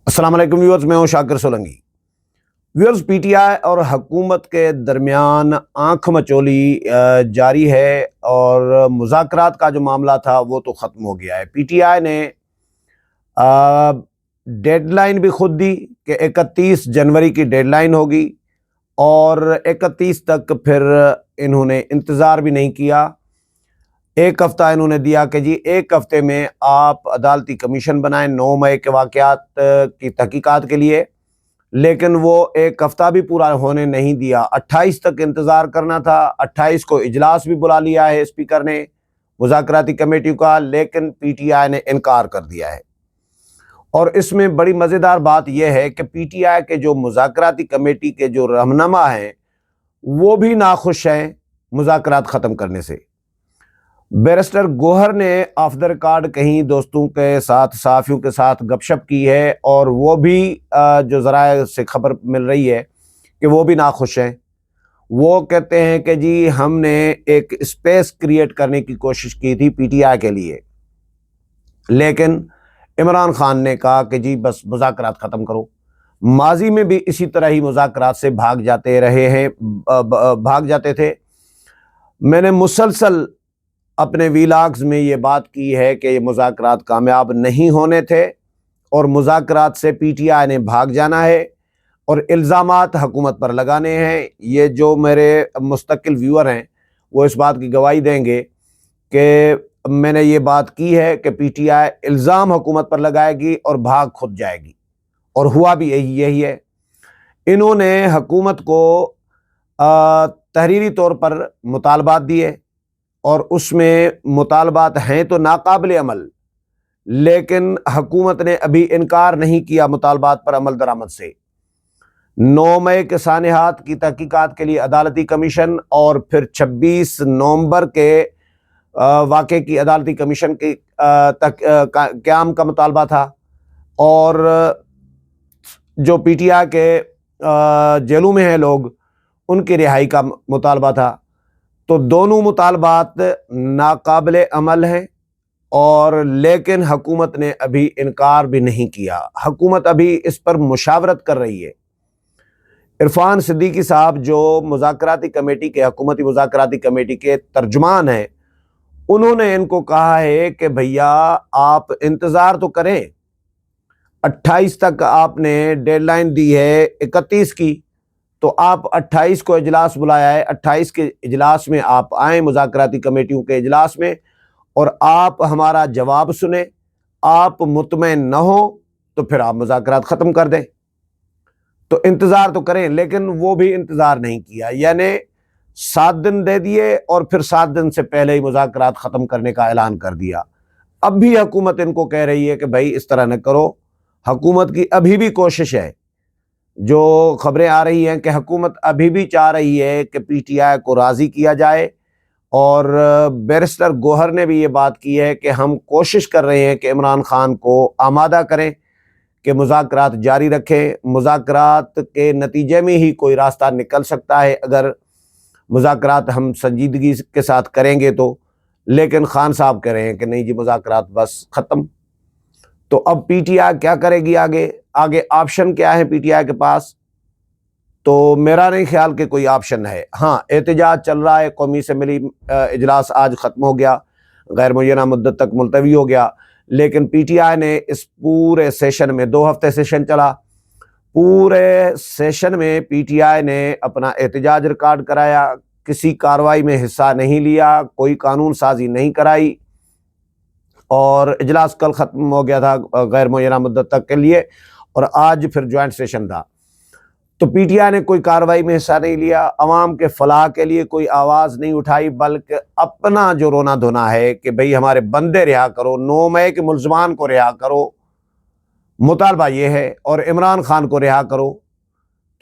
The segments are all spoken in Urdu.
السلام علیکم ویورز، میں ہوں Shakir Solangi. Viewers, P T I اور حکومت کے درمیان آنکھ مچولی جاری ہے اور مذاکرات کا جو معاملہ تھا وہ تو ختم ہو گیا ہے۔ پی ٹی آئی نے ڈیڈ لائن بھی خود دی کہ 31 جنوری کی ڈیڈ لائن ہوگی، اور 31 تک پھر انہوں نے انتظار بھی نہیں کیا۔ ایک ہفتہ انہوں نے دیا کہ جی ایک ہفتے میں آپ عدالتی کمیشن بنائیں 9 مئی کے واقعات کی تحقیقات کے لیے، لیکن وہ ایک ہفتہ بھی پورا ہونے نہیں دیا۔ 28 تک انتظار کرنا تھا۔ 28 کو اجلاس بھی بلا لیا ہے اسپیکر نے مذاکراتی کمیٹی کا، لیکن پی ٹی آئی نے انکار کر دیا ہے۔ اور اس میں بڑی مزیدار بات یہ ہے کہ پی ٹی آئی کے جو مذاکراتی کمیٹی کے جو رہنما ہیں وہ بھی ناخوش ہیں مذاکرات ختم کرنے سے۔ بیرسٹر گوہر نے آف دا ریکارڈ کہیں دوستوں کے ساتھ، صحافیوں کے ساتھ گپ شپ کی ہے، اور وہ بھی جو ذرائع سے خبر مل رہی ہے کہ وہ بھی ناخوش ہیں۔ وہ کہتے ہیں کہ جی ہم نے ایک اسپیس کریٹ کرنے کی کوشش کی تھی پی ٹی آئی کے لیے، لیکن عمران خان نے کہا کہ جی بس مذاکرات ختم کرو۔ ماضی میں بھی اسی طرح ہی مذاکرات سے بھاگ جاتے تھے۔ میں نے مسلسل اپنے ویلاگز میں یہ بات کی ہے کہ یہ مذاکرات کامیاب نہیں ہونے تھے، اور مذاکرات سے پی ٹی آئی نے بھاگ جانا ہے اور الزامات حکومت پر لگانے ہیں۔ یہ جو میرے مستقل ویور ہیں وہ اس بات کی گواہی دیں گے کہ میں نے یہ بات کی ہے کہ پی ٹی آئی الزام حکومت پر لگائے گی اور بھاگ خود جائے گی، اور ہوا بھی یہی ہے۔ انہوں نے حکومت کو تحریری طور پر مطالبات دیے، اور اس میں مطالبات ہیں تو ناقابل عمل، لیکن حکومت نے ابھی انکار نہیں کیا مطالبات پر عمل درآمد سے۔ 9 مئی کے سانحات کی تحقیقات کے لیے عدالتی کمیشن، اور پھر 26 نومبر کے واقعے کی عدالتی کمیشن کی قیام کا مطالبہ تھا، اور جو پی ٹی آئی کے جیلوں میں ہیں لوگ ان کی رہائی کا مطالبہ تھا۔ تو دونوں مطالبات ناقابل عمل ہیں، اور لیکن حکومت نے ابھی انکار بھی نہیں کیا۔ حکومت ابھی اس پر مشاورت کر رہی ہے۔ عرفان صدیقی صاحب جو مذاکراتی کمیٹی کے، حکومتی مذاکراتی کمیٹی کے ترجمان ہیں، انہوں نے ان کو کہا ہے کہ بھیا آپ انتظار تو کریں، 28 تک آپ نے ڈیڈ لائن دی ہے 31 کی، تو آپ 28 کو اجلاس بلایا ہے، 28 کے اجلاس میں آپ آئیں، مذاکراتی کمیٹیوں کے اجلاس میں، اور آپ ہمارا جواب سنیں۔ آپ مطمئن نہ ہو تو پھر آپ مذاکرات ختم کر دیں، تو انتظار تو کریں۔ لیکن وہ بھی انتظار نہیں کیا، یعنی 7 دن دے دیے اور پھر 7 دن سے پہلے ہی مذاکرات ختم کرنے کا اعلان کر دیا۔ اب بھی حکومت ان کو کہہ رہی ہے کہ بھائی اس طرح نہ کرو۔ حکومت کی ابھی بھی کوشش ہے، جو خبریں آ رہی ہیں کہ حکومت ابھی بھی چاہ رہی ہے کہ پی ٹی آئی کو راضی کیا جائے، اور بیرسٹر گوہر نے بھی یہ بات کی ہے کہ ہم کوشش کر رہے ہیں کہ عمران خان کو آمادہ کریں کہ مذاکرات جاری رکھیں۔ مذاکرات کے نتیجے میں ہی کوئی راستہ نکل سکتا ہے اگر مذاکرات ہم سنجیدگی کے ساتھ کریں گے تو، لیکن خان صاحب کہہ رہے ہیں کہ نہیں جی مذاکرات بس ختم۔ تو اب پی ٹی آئی کیا کرے گی؟ آگے آپشن کیا ہے پی ٹی آئی کے پاس؟ تو میرا نہیں خیال کہ کوئی آپشن ہے۔ ہاں، احتجاج چل رہا ہے، قومی اسمبلی اجلاس آج ختم ہو گیا، غیر معینہ مدت تک ملتوی ہو گیا، لیکن پی ٹی آئی نے اس پورے سیشن میں 2 ہفتے سیشن چلا، پورے سیشن میں پی ٹی آئی نے اپنا احتجاج ریکارڈ کرایا، کسی کارروائی میں حصہ نہیں لیا، کوئی قانون سازی نہیں کرائی، اور اجلاس کل ختم ہو گیا تھا غیر معینہ مدت تک کے لیے، اور آج پھر جوائنٹ سیشن تھا۔ تو پی ٹی آئی نے کوئی کارروائی میں حصہ نہیں لیا، عوام کے فلاح کے لیے کوئی آواز نہیں اٹھائی، بلکہ اپنا جو رونا دھونا ہے کہ بھئی ہمارے بندے رہا کرو، 9 مئی کے ملزمان کو رہا کرو، مطالبہ یہ ہے، اور عمران خان کو رہا کرو۔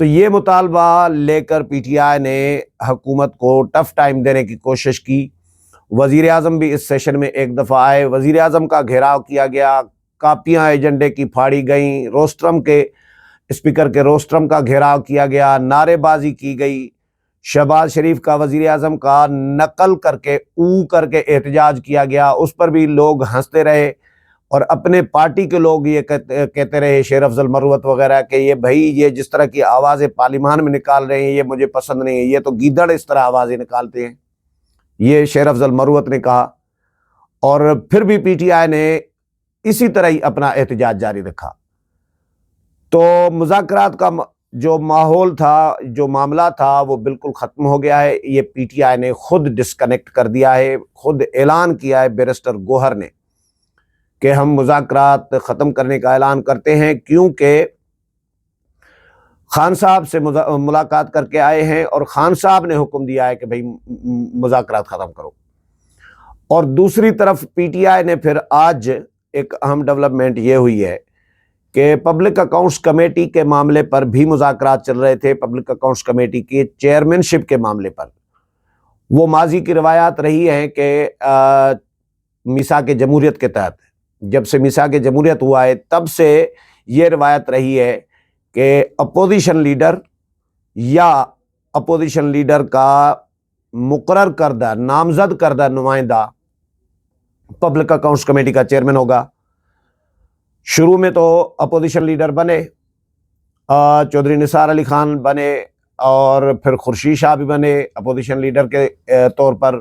تو یہ مطالبہ لے کر پی ٹی آئی نے حکومت کو ٹف ٹائم دینے کی کوشش کی۔ وزیر اعظم بھی اس سیشن میں ایک دفعہ آئے، وزیر اعظم کا گھیراؤ کیا گیا، کاپیاں ایجنڈے کی پھاڑی گئیں، روسٹرم کے اسپیکر کے روسٹرم کا گھیراؤ کیا گیا، نعرے بازی کی گئی، شہباز شریف کا وزیر اعظم کا نقل کر کے کر کے احتجاج کیا گیا، اس پر بھی لوگ ہنستے رہے، اور اپنے پارٹی کے لوگ یہ کہتے رہے، شیر افضل مروت وغیرہ، کہ یہ بھائی یہ جس طرح کی آوازیں پارلیمان میں نکال رہے ہیں یہ مجھے پسند نہیں ہے، یہ تو گیدڑ اس طرح آوازیں نکالتے ہیں، یہ شیر افضل مروت نے کہا۔ اور پھر بھی پی ٹی آئی نے اسی طرح ہی اپنا احتجاج جاری رکھا۔ تو مذاکرات کا جو ماحول تھا، جو معاملہ تھا، وہ بالکل ختم ہو گیا ہے۔ یہ پی ٹی آئی نے خود ڈسکنیکٹ کر دیا ہے، خود اعلان کیا ہے بیرسٹر گوہر نے کہ ہم مذاکرات ختم کرنے کا اعلان کرتے ہیں، کیونکہ خان صاحب سے ملاقات کر کے آئے ہیں اور خان صاحب نے حکم دیا ہے کہ بھئی مذاکرات ختم کرو۔ اور دوسری طرف پی ٹی آئی نے پھر آج ایک اہم ڈیولپمنٹ یہ ہوئی ہے کہ پبلک اکاؤنٹس کمیٹی کے معاملے پر بھی مذاکرات چل رہے تھے، پبلک اکاؤنٹس کمیٹی کی چیئرمین شپ کے معاملے پر۔ وہ ماضی کی روایات رہی ہیں کہ میثاق جمہوریت کے تحت، جب سے میثاق جمہوریت ہوا ہے تب سے یہ روایت رہی ہے کہ اپوزیشن لیڈر یا اپوزیشن لیڈر کا مقرر کردہ نامزد کردہ نمائندہ پبلک اکاؤنٹس کمیٹی کا چیئرمین ہوگا۔ شروع میں تو اپوزیشن لیڈر بنے، چودھری نثار علی خان بنے، اور پھر خورشید شاہ بھی بنے اپوزیشن لیڈر کے طور پر،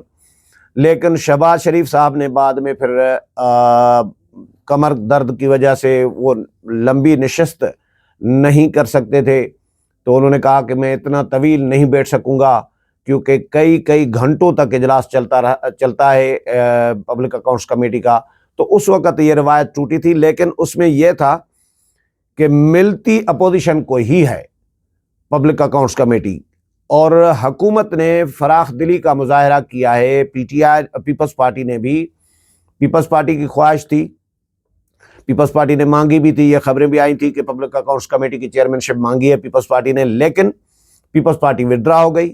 لیکن شہباز شریف صاحب نے بعد میں پھر کمر درد کی وجہ سے وہ لمبی نشست نہیں کر سکتے تھے، تو انہوں نے کہا کہ میں اتنا طویل نہیں بیٹھ سکوں گا، کیونکہ کئی گھنٹوں تک اجلاس چلتا ہے پبلک اکاؤنٹس کمیٹی کا۔ تو اس وقت یہ روایت ٹوٹی تھی، لیکن اس میں یہ تھا کہ ملتی اپوزیشن کو ہی ہے پبلک اکاؤنٹس کمیٹی، اور حکومت نے فراخ دلی کا مظاہرہ کیا ہے۔ P T I Peoples Party نے بھی، پیپلز پارٹی کی خواہش تھی، پیپلز پارٹی نے مانگی بھی تھی، یہ خبریں بھی آئی تھی کہ پبلک اکاؤنٹس کمیٹی کی چیئرمین شپ مانگی ہے پیپلز پارٹی نے، لیکن پیپلز پارٹی ودرا ہو گئی۔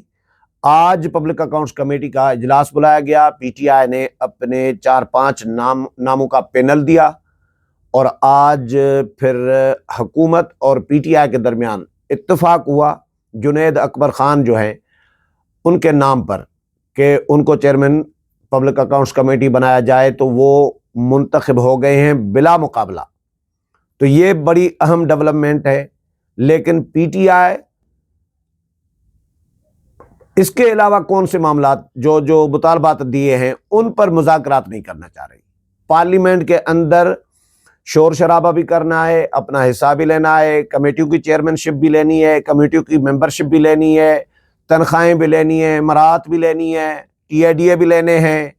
آج پبلک اکاؤنٹس کمیٹی کا اجلاس بلایا گیا، پی ٹی آئی نے اپنے 4-5 ناموں کا پینل دیا، اور آج پھر حکومت اور پی ٹی آئی کے درمیان اتفاق ہوا جنید اکبر خان جو ہیں ان کے نام پر کہ ان کو چیئرمین پبلک اکاؤنٹس کمیٹی بنایا جائے، تو وہ منتخب ہو گئے ہیں بلا مقابلہ۔ تو یہ بڑی اہم ڈیولپمنٹ ہے، لیکن پی ٹی آئی اس کے علاوہ کون سے معاملات جو مطالبات دیے ہیں ان پر مذاکرات نہیں کرنا چاہ رہی۔ پارلیمنٹ کے اندر شور شرابہ بھی کرنا ہے، اپنا حصہ بھی لینا ہے، کمیٹیوں کی چیئرمین شپ بھی لینی ہے، کمیٹیوں کی ممبرشپ بھی لینی ہے، تنخواہیں بھی لینی ہے، مراعات بھی لینی ہے، ٹی آئی ڈی اے بھی لینے ہیں،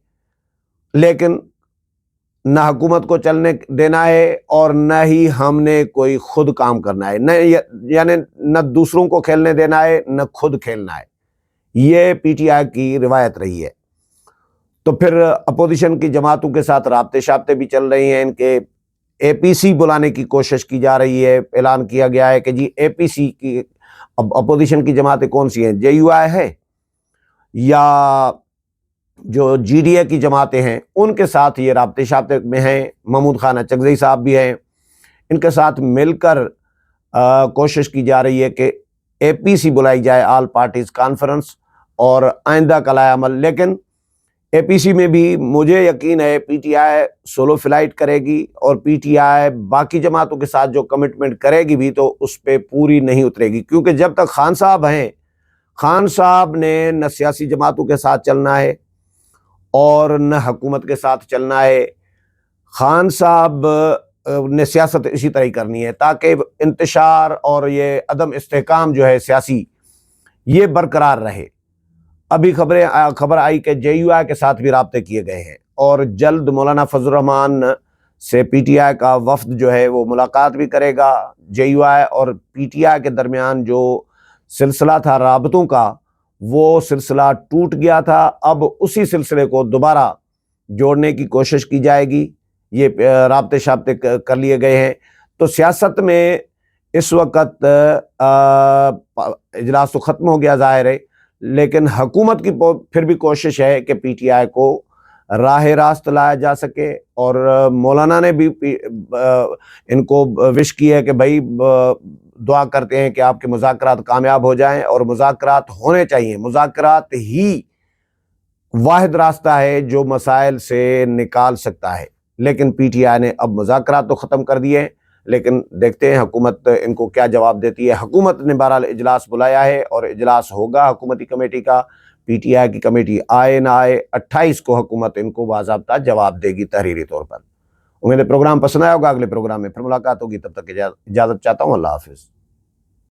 لیکن نہ حکومت کو چلنے دینا ہے اور نہ ہی ہم نے کوئی خود کام کرنا ہے، یعنی نہ دوسروں کو کھیلنے دینا ہے نہ خود کھیلنا ہے۔ یہ پی ٹی آئی کی روایت رہی ہے۔ تو پھر اپوزیشن کی جماعتوں کے ساتھ رابطے شابطے بھی چل رہی ہیں، ان کے اے پی سی بلانے کی کوشش کی جا رہی ہے۔ اعلان کیا گیا ہے کہ جی اے پی سی کی اپوزیشن کی جماعتیں کون سی ہیں، جے یو آئی ہے یا جو جی ڈی اے کی جماعتیں ہیں، ان کے ساتھ یہ رابطے شابطے میں ہیں۔ محمود خان اچکزئی صاحب بھی ہیں، ان کے ساتھ مل کر کوشش کی جا رہی ہے کہ اے پی سی بلائی جائے، آل پارٹیز کانفرنس، اور آئندہ کا لائے عمل۔ لیکن اے پی سی میں بھی مجھے یقین ہے P T I solo flight کرے گی، اور پی ٹی آئی باقی جماعتوں کے ساتھ جو کمٹمنٹ کرے گی بھی تو اس پہ پوری نہیں اترے گی، کیونکہ جب تک خان صاحب ہیں، خان صاحب نے نہ سیاسی جماعتوں کے ساتھ چلنا ہے اور نہ حکومت کے ساتھ چلنا ہے۔ خان صاحب نے سیاست اسی طرح ہی کرنی ہے تاکہ انتشار اور یہ عدم استحکام جو ہے سیاسی، یہ برقرار رہے۔ ابھی خبر آئی کہ جے یو آئی کے ساتھ بھی رابطے کیے گئے ہیں، اور جلد مولانا فضل الرحمان سے پی ٹی آئی کا وفد جو ہے وہ ملاقات بھی کرے گا۔ جے یو آئی اور پی ٹی آئی کے درمیان جو سلسلہ تھا رابطوں کا، وہ سلسلہ ٹوٹ گیا تھا، اب اسی سلسلے کو دوبارہ جوڑنے کی کوشش کی جائے گی۔ یہ رابطے شابطے کر لیے گئے ہیں۔ تو سیاست میں اس وقت اجلاس تو ختم ہو گیا ظاہر ہے، لیکن حکومت کی پھر بھی کوشش ہے کہ پی ٹی آئی کو راہ راست لایا جا سکے، اور مولانا نے بھی ان کو وش کی ہے کہ بھائی دعا کرتے ہیں کہ آپ کے مذاکرات کامیاب ہو جائیں، اور مذاکرات ہونے چاہیے۔ مذاکرات ہی واحد راستہ ہے جو مسائل سے نکال سکتا ہے۔ لیکن پی ٹی آئی نے اب مذاکرات تو ختم کر دیے ہیں، لیکن دیکھتے ہیں حکومت ان کو کیا جواب دیتی ہے۔ حکومت نے بہرحال اجلاس بلایا ہے اور اجلاس ہوگا حکومتی کمیٹی کا، پی ٹی آئی کی کمیٹی آئے نہ آئے 28 کو حکومت ان کو باضابطہ جواب دے گی تحریری طور پر۔ امید ہے پروگرام پسند آیا ہوگا، اگلے پروگرام میں پھر ملاقات ہوگی، تب تک اجازت چاہتا ہوں، اللہ حافظ۔